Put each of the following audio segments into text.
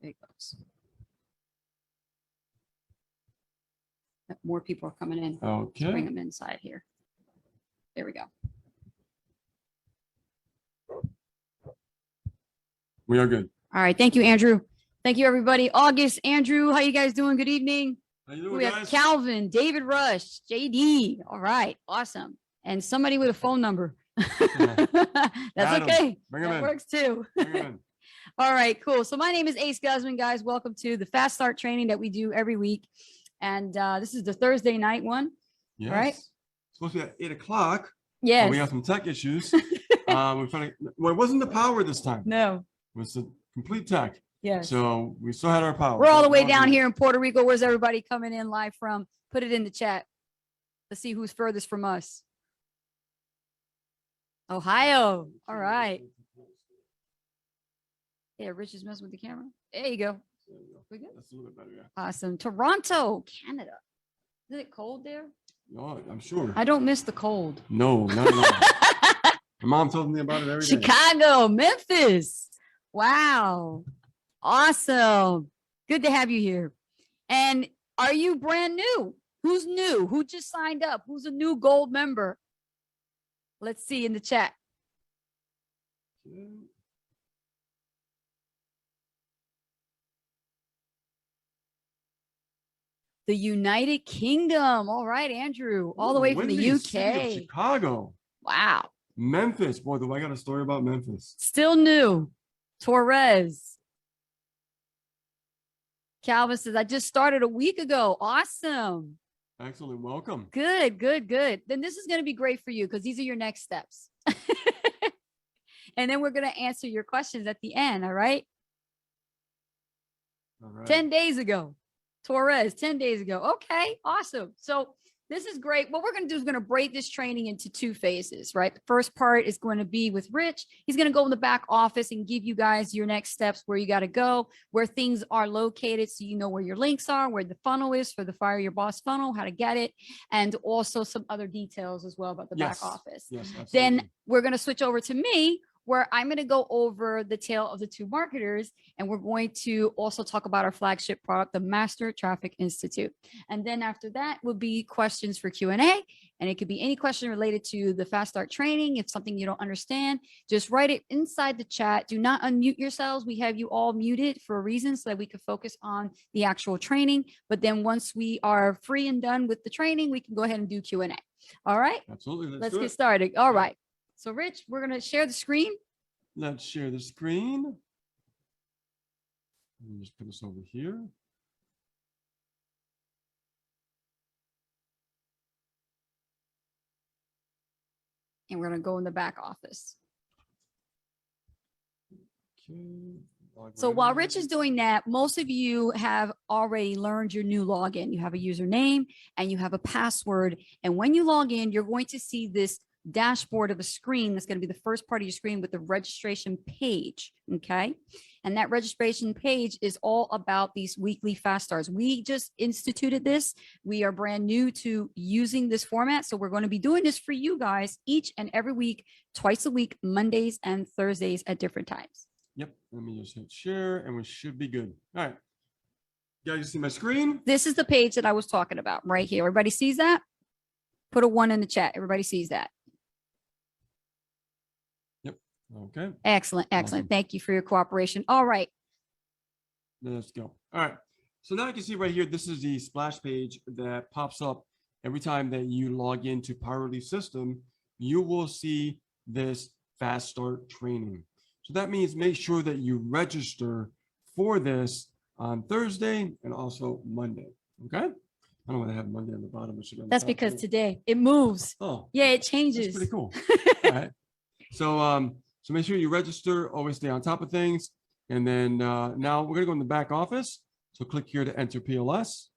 There it goes. More people are coming in. Let's bring Okay. them inside here. There we go. We are good. All right. Thank you, Andrew. Thank you, everybody. August, Andrew, how you guys doing? Good evening. How you doing, We have guys? Calvin, David Rush, JD. All right. Awesome. And somebody with a phone number. That's Adam, okay. bring 'em That in. works too. Bring 'em in. All right, cool. So my name is Ace Guzman, guys. Welcome to the Fast Start training that we do every week. And this is the Thursday night one. Yes. Right. Supposed to be at 8 o'clock. Yes. We have some tech issues. Well, it wasn't the power this time. No. It was the complete tech. Yes. So we still had our power. We're all the way All down good. here in Puerto Rico. Where's everybody coming in live from? Put it in the chat. Let's see who's furthest from us. Ohio. All right. Yeah, Rich is messing with the camera. There you go. There we go. We good? That's a little bit better, yeah. Awesome. Toronto, Canada. Is it cold there? Oh, I'm sure. I don't miss the cold. No, not at all. My mom tells me about it every day. Chicago, Memphis. Wow. Awesome. Good to have you here. And are you brand new? Who's new? Who just signed up? Who's a new gold member? Let's see in the chat. Okay. The United Kingdom. All right, Andrew, all the way from the Windy City of UK. Chicago. Wow. Memphis. Boy, do I got a story about Memphis. Still new. Torres. Calvin says, I just started a week ago. Awesome. Excellent. Welcome. Good, good, good. Then this is going to be great for you because these are your next steps. And then we're going to answer your questions at the end. All right. All right. 10 days ago. Torres, 10 days ago. Okay, awesome. So this is great. What we're going to do is going to break this training into two phases, right? The first part is going to be with Rich. He's going to go in the back office and give you guys your next steps, where you got to go, where things are located, so you know where your links are, where the funnel is for the Fire Your Boss funnel, how to get it, and also some other details as well about the Yes. back office. Yes, absolutely. Then we're going to switch over to me, where I'm going to go over the tale of the two marketers, and we're going to also talk about our flagship product, the Master Traffic Institute. And then after that will be questions for Q&A, and it could be any question related to the Fast Start training. If something you don't understand, just write it inside the chat. Do not unmute yourselves. We have you all muted for a reason, so that we can focus on the actual training. But then once we are free and done with the training, we can go ahead and do Q&A. All right, Absolutely. let's do get it. started. All Yeah. right. So Rich, we're going to share the screen. Let's share the screen. Let me just put this over here. And we're going to go in the back office. Okay. Log So right while in. Rich is doing that, most of you have already learned your new login. You have a username and you have a password. And when you log in, you're going to see this dashboard of a screen that's going to be the first part of your screen with the registration page. Okay. And that registration page is all about these weekly fast starts. We just instituted this. We are brand new to using this format. So we're going to be doing this for you guys each and every week, twice a week, Mondays and Thursdays at different times. Yep. Let me just hit share and we should be good. All right. You guys see my screen? This is the page that I was talking about right here. Everybody sees that? Put a 1 in the chat. Everybody sees that. Okay. Excellent. Excellent. Awesome. Thank you for your cooperation. All right. Let's go. All right. So now you can see right here, this is the splash page that pops up every time that you log into Power Relief System. You will see this Fast Start training. So that means make sure that you register for this on Thursday and also Monday. Okay. I don't want to have Monday on the bottom. It should be on the That's top, because too. today it moves. Oh, Yeah, it that's changes. pretty cool. All right. So make sure you register, always stay on top of things. And then now we're going to go in the back office. So click here to enter PLS.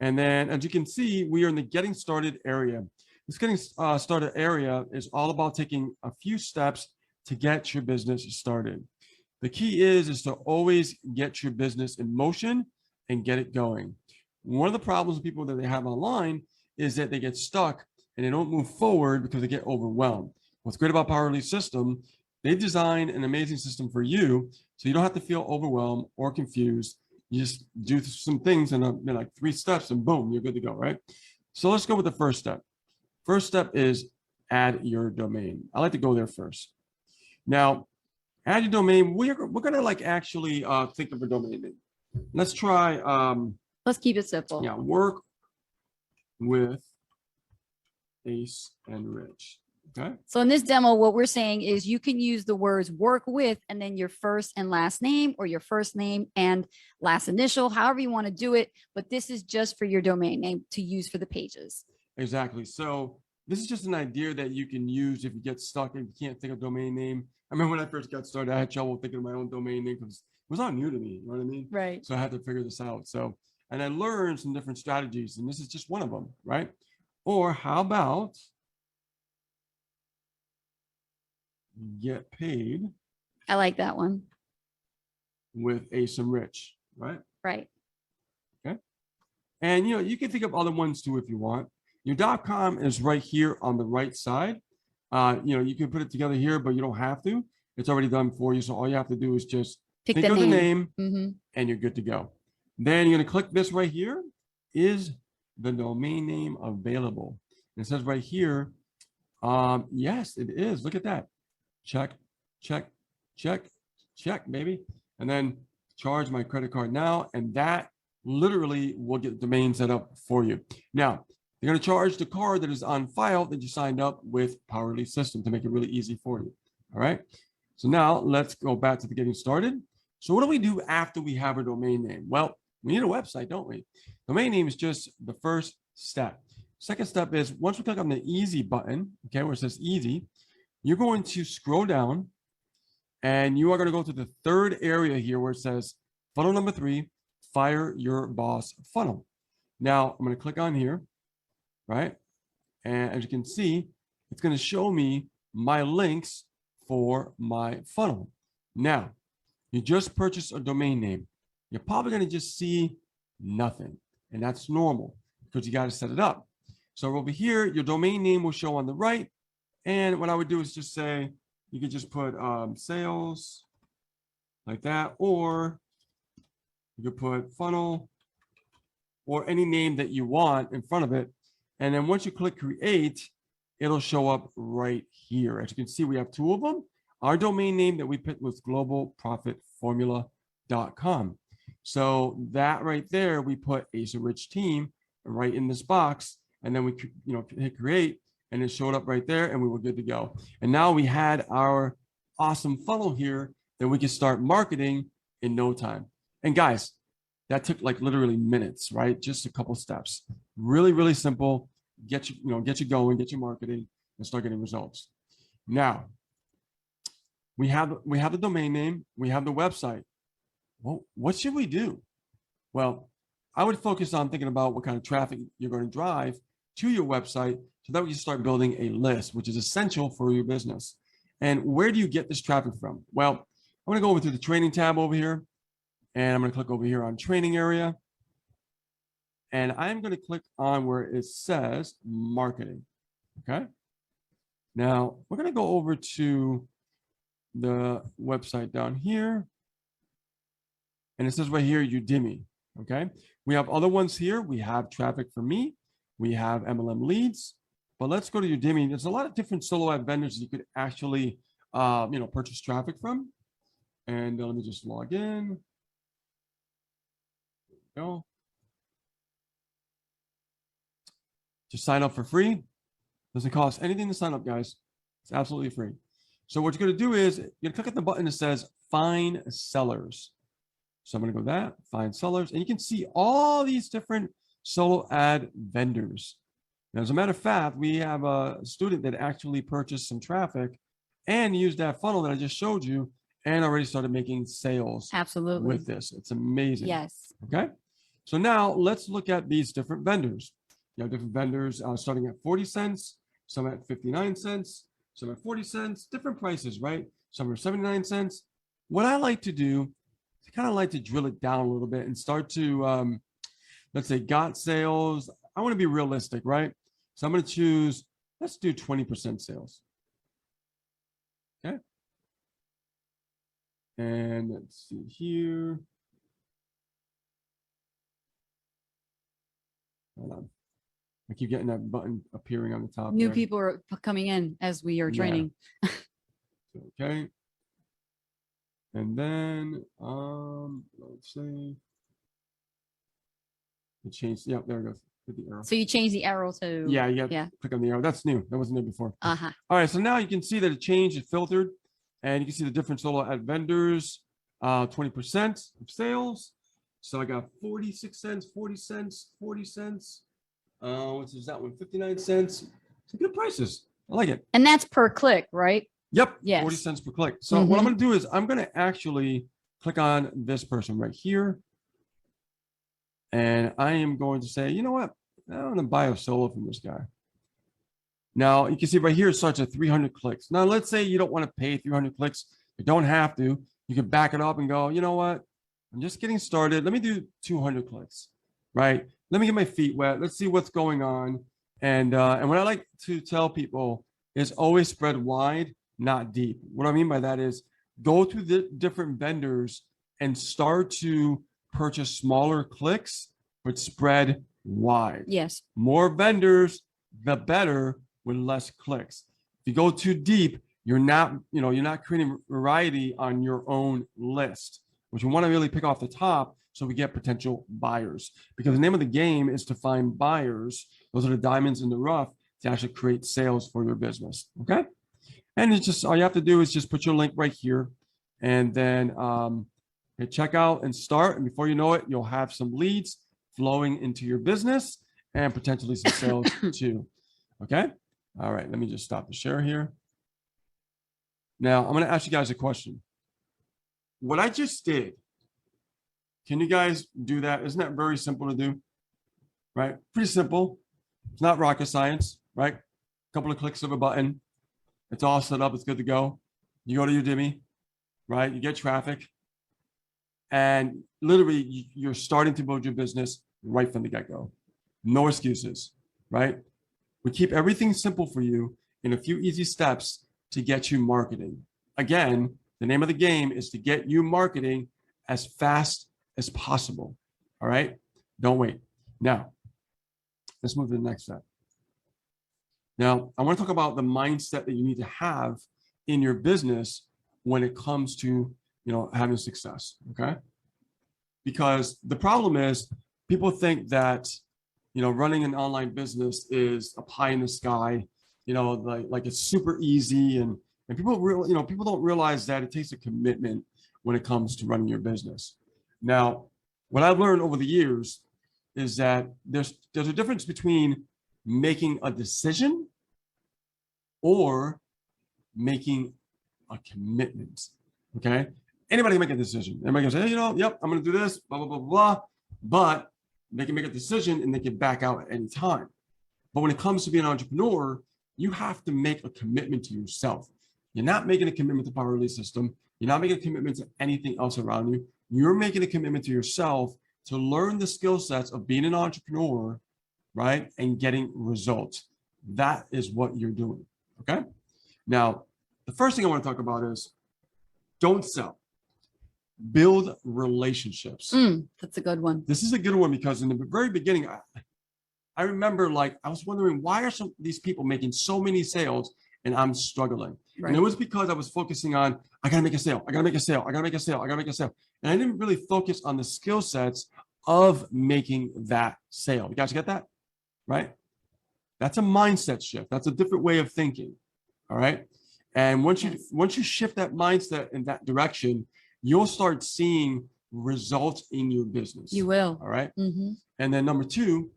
And then as you can see, we are in the getting started area. This getting started area is all about taking a few steps to get your business started. The key is to always get your business in motion and get it going. One of the problems with people that they have online is that they get stuck and they don't move forward because they get overwhelmed. What's great about Power Relief System They design an amazing system for you, so you don't have to feel overwhelmed or confused. You just do some things in like 3 steps and boom, you're good to go, right? So let's go with the first step. First step is add your domain. I like to go there first. Now, add your domain. We're gonna like actually think of a domain name. Let's try Let's keep it simple. yeah, work with Ace and Rich. Okay. So in this demo, what we're saying is you can use the words work with and then your first and last name, or your first name and last initial, however you want to do it. But this is just for your domain name to use for the pages. Exactly. So this is just an idea that you can use if you get stuck and you can't think of domain name. I remember when I first got started, I had trouble thinking of my own domain name because it was not new to me. You know what I mean? Right. So I had to figure this out. So, and I learned some different strategies, and this is just one of them, right? Or how about get paid I like that one. with Ace and Rich, right? Right. And you can think of other ones too if you want. Your .com is right here on the right side. You can put it together here, but you don't have to. It's already done for you. So all you have to do is just Pick think the of the name. name and you're good to go. Then you're going to click this right here. Is the domain name available? And it says right here, yes, it is. Look at that. Check, check, check, check, baby. And then charge my credit card now. And that literally will get the domain set up for you. Now, you're going to charge the card that is on file that you signed up with Powerleaf System to make it really easy for you. All right. So now let's go back to the getting started. So what do we do after we have a domain name? Well, we need a website, don't we? Domain name is just the first step. Second step is once we click on the easy button, okay, where it says easy, you're going to scroll down and you are going to go to the third area here where it says funnel number 3, fire your boss funnel. Now I'm going to click on here, right? And as you can see, it's going to show me my links for my funnel. Now, you just purchased a domain name. You're probably going to just see nothing. And that's normal because you got to set it up. So over here, your domain name will show on the right. And what I would do is just say, you could just put sales like that, or you could put funnel or any name that you want in front of it. And then once you click create, it'll show up right here. As you can see, we have 2 of them. Our domain name that we picked was globalprofitformula.com. So that right there, we put Ace and Rich Team right in this box. And then we hit create and it showed up right there and we were good to go. And now we had our awesome funnel here that we could start marketing in no time. And guys, that took like literally minutes, right? Just a couple steps. Really, really simple. Get you going, get your marketing and start getting results. Now, we have the domain name, we have the website. Well, what should we do? Well, I would focus on thinking about what kind of traffic you're going to drive to your website so that we can start building a list, which is essential for your business. And where do you get this traffic from? Well, I'm going to go over to the training tab over here, and I'm going to click over here on training area. And I'm going to click on where it says marketing. Okay. Now we're going to go over to the website down here. And it says right here, Udemy. Okay. We have other ones here. We have Traffic for Me. We have MLM Leads. But let's go to Udemy. There's a lot of different solo ad vendors you could actually, purchase traffic from. And let me just log in. There we go. Just sign up for free. Doesn't cost anything to sign up, guys. It's absolutely free. So what you're going to do is you're going to click on the button that says Find Sellers. So I'm going to go that, Find Sellers. And you can see all these different solo ad vendors. Now, as a matter of fact, we have a student that actually purchased some traffic and used that funnel that I just showed you and already started making sales. Absolutely. With this. It's amazing. Yes. Okay. So now let's look at these different vendors. You have different vendors starting at 40 cents, some at 59 cents, some at 40 cents, different prices, right? Some are 79 cents. What I like to do is I kind of like to drill it down a little bit and start to, let's say, got sales. I want to be realistic, right? So I'm going to choose, let's do 20% sales. Okay. And let's see here. Hold on. I keep getting that button appearing on the top. New there. people are coming in as we are Yeah. training. Okay. And then let's see. It changed. Yep, there it goes. Hit the arrow. So you change the arrow to Yeah, you have yeah. to click on the arrow. That's new. That wasn't there before. Uh-huh. All right, so now you can see that it changed, it filtered, and you can see the different solo ad vendors, 20% of sales. So I got 46 cents, 40 cents, 40 cents. Which is that one? 59 cents. Some good prices. I like it. And that's per click, right? Yep. Yes. 40 cents per click. So what I'm going to do is I'm going to actually click on this person right here. And I am going to say, you know what? I want to buy a solo from this guy. Now you can see right here, it starts at 300 clicks. Now, let's say you don't want to pay 300 clicks. You don't have to. You can back it up and go, you know what? I'm just getting started. Let me do 200 clicks, right? Let me get my feet wet. Let's see what's going on. And what I like to tell people is always spread wide, not deep. What I mean by that is go to the different vendors and start to purchase smaller clicks, but spread wide. Yes. More vendors, the better, with less clicks. If you go too deep, you're not creating variety on your own list, which we want to really pick off the top so we get potential buyers. Because the name of the game is to find buyers. Those are the diamonds in the rough to actually create sales for your business. Okay. And it's just, all you have to do is just put your link right here and then hit checkout and start. And before you know it, you'll have some leads flowing into your business and potentially some sales too. Okay. All right. Let me just stop the share here. Now I'm going to ask you guys a question. What I just did, can you guys do that? Isn't that very simple to do? Right? Pretty simple. It's not rocket science, right? A couple of clicks of a button. It's all set up. It's good to go. You go to Udemy, right? You get traffic. And literally, you're starting to build your business right from the get-go. No excuses, right? We keep everything simple for you in a few easy steps to get you marketing. Again, the name of the game is to get you marketing as fast as possible. All right? Don't wait. Now, let's move to the next step. Now, I want to talk about the mindset that you need to have in your business when it comes to, having success. Okay? Because the problem is people think that, running an online business is a pie in the sky, like it's super easy. And people really, people don't realize that it takes a commitment when it comes to running your business. Now, what I've learned over the years is that there's a difference between making a decision or making a commitment. Okay. Anybody can make a decision. Everybody can say, hey, yep, I'm going to do this, blah, blah, blah, blah. But they can make a decision and they can back out at any time. But when it comes to being an entrepreneur, you have to make a commitment to yourself. You're not making a commitment to Power Relay System. You're not making a commitment to anything else around you. You're making a commitment to yourself to learn the skill sets of being an entrepreneur, right? And getting results. That is what you're doing, okay? Now, the first thing I want to talk about is don't sell. Build relationships. That's a good one. This is a good one because in the very beginning, I remember I was wondering, why are these people making so many sales and I'm struggling? Right. And it was because I was focusing on, I got to make a sale. I got to make a sale. I got to make a sale. I got to make a sale. And I didn't really focus on the skill sets of making that sale. You guys get that? Right? That's a mindset shift. That's a different way of thinking. All right. And once you shift that mindset in that direction, you'll start seeing results in your business. You will. All right. Mm-hmm. And then number two,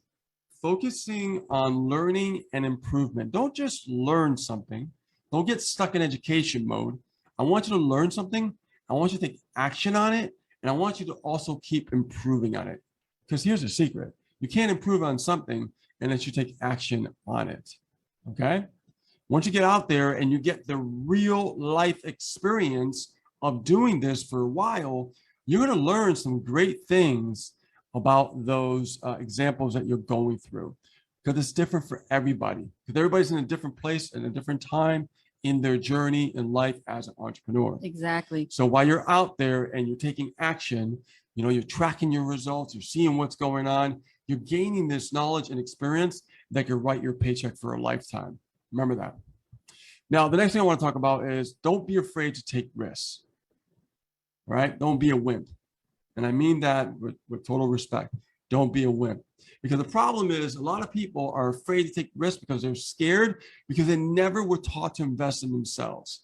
focusing on learning and improvement. Don't just learn something. Don't get stuck in education mode. I want you to learn something. I want you to take action on it. And I want you to also keep improving on it. Because here's the secret. You can't improve on something unless you take action on it. Okay? Once you get out there and you get the real life experience of doing this for a while, you're going to learn some great things about those examples that you're going through, because it's different for everybody, because everybody's in a different place and a different time in their journey in life as an entrepreneur. Exactly. So while you're out there and you're taking action, you're tracking your results, you're seeing what's going on, you're gaining this knowledge and experience that can write your paycheck for a lifetime. Remember that. Now, the next thing I want to talk about is don't be afraid to take risks, right? Don't be a wimp. And I mean that with total respect. Don't be a wimp. Because the problem is a lot of people are afraid to take risks because they're scared because they never were taught to invest in themselves.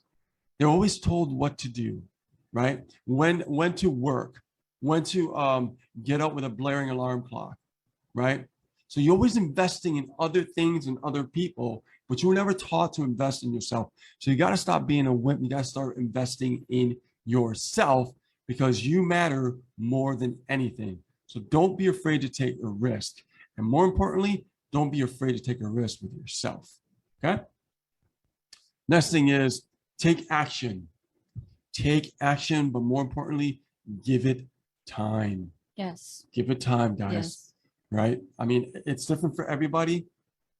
They're always told what to do, right? When to work, when to get up with a blaring alarm clock, right? So you're always investing in other things and other people, but you were never taught to invest in yourself. So you got to stop being a wimp. You got to start investing in yourself because you matter more than anything. So don't be afraid to take a risk. And more importantly, don't be afraid to take a risk with yourself. Okay? Next thing is take action. Take action, but more importantly, give it time. Yes. Give it time, guys. Yes. Right? I mean, it's different for everybody.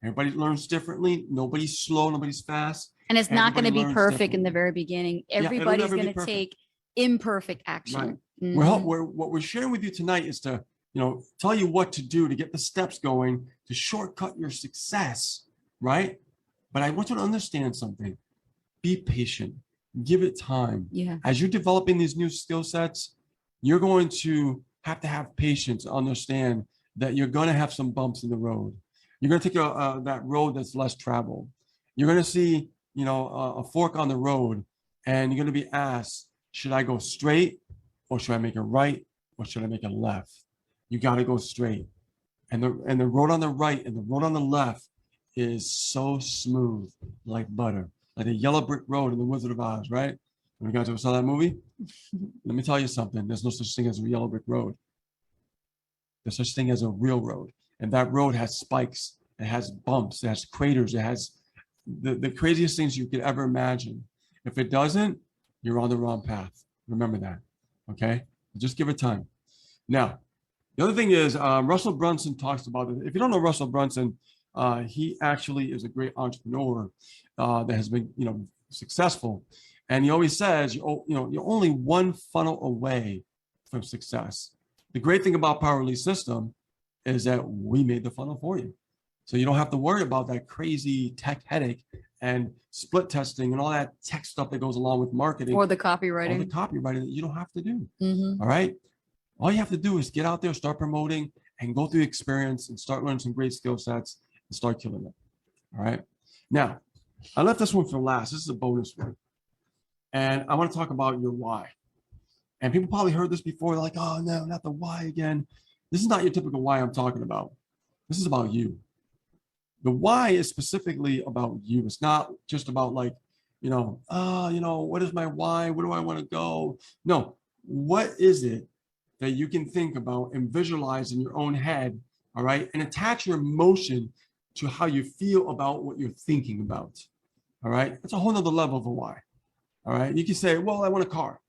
Everybody learns differently. Nobody's slow, nobody's fast. And it's not going to be perfect in the differently. very beginning. it'll Everybody's never be going to perfect. take imperfect action. Right. Mhm. What we're sharing with you tonight is to, tell you what to do to get the steps going to shortcut your success, right? But I want you to understand something. Be patient. Give it time. Yeah. As you're developing these new skill sets, you're going to have patience to understand that you're going to have some bumps in the road. You're going to take that road that's less traveled. You're going to see, a fork on the road, and you're going to be asked, should I go straight or should I make a right or should I make a left? You got to go straight. And the road on the right and the road on the left is so smooth, like butter, like a yellow brick road in The Wizard of Oz, right? When you guys ever saw that movie? Let me tell you something. There's no such thing as a yellow brick road. There's such thing as a real road. And that road has spikes, it has bumps, it has craters, it has the craziest things you could ever imagine. If it doesn't, you're on the wrong path. Remember that, okay? Just give it time. Now, the other thing is Russell Brunson talks about it. If you don't know Russell Brunson, he actually is a great entrepreneur that has been, successful. And he always says, you're only one funnel away from success. The great thing about Power Release System is that we made the funnel for you. So you don't have to worry about that crazy tech headache and split testing and all that tech stuff that goes along with marketing. Or the copywriting. Or the copywriting that you don't have to do. Mhm. All right. All you have to do is get out there, start promoting, and go through experience and start learning some great skill sets and start killing it. All right. Now, I left this one for last. This is a bonus one. And I want to talk about your why. And people probably heard this before. They're like, oh, no, not the why again. This is not your typical why I'm talking about. This is about you. The why is specifically about you. It's not just about like, what is my why? Where do I want to go? No, what is it that you can think about and visualize in your own head, all right? And attach your emotion to how you feel about what you're thinking about, all right? That's a whole nother level of a why, all right? You can say, well, I want a car.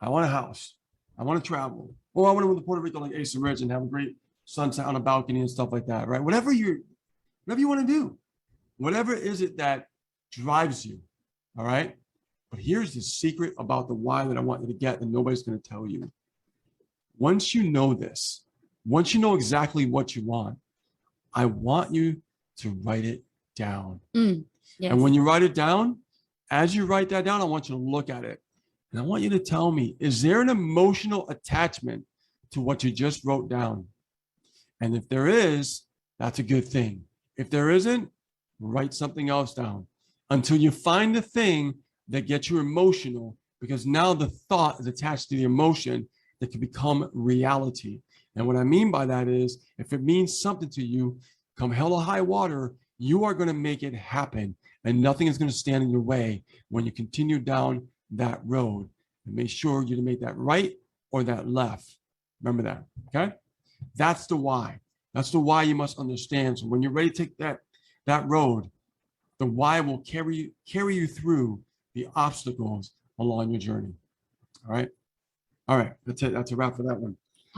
I want a house. I want to travel. Or I want to move to Puerto Rico like Asa Ridge and have a great sunset on a balcony and stuff like that, right? Whatever you want to do, whatever is it that drives you, all right? But here's the secret about the why that I want you to get that nobody's going to tell you. Once you know this, once you know exactly what you want, I want you to write it down. Yes. And when you write it down, as you write that down, I want you to look at it. And I want you to tell me, is there an emotional attachment to what you just wrote down? And if there is, that's a good thing. If there isn't, write something else down until you find the thing that gets you emotional, because now the thought is attached to the emotion that can become reality. And what I mean by that is, if it means something to you, come hell or high water, you are going to make it happen. And nothing is going to stand in your way when you continue down that road. And make sure you make that right or that left. Remember that, okay? That's the why. That's the why you must understand. So when you're ready to take that road, the why will carry you through the obstacles along your journey. All right. All right. That's it. That's a wrap for that one.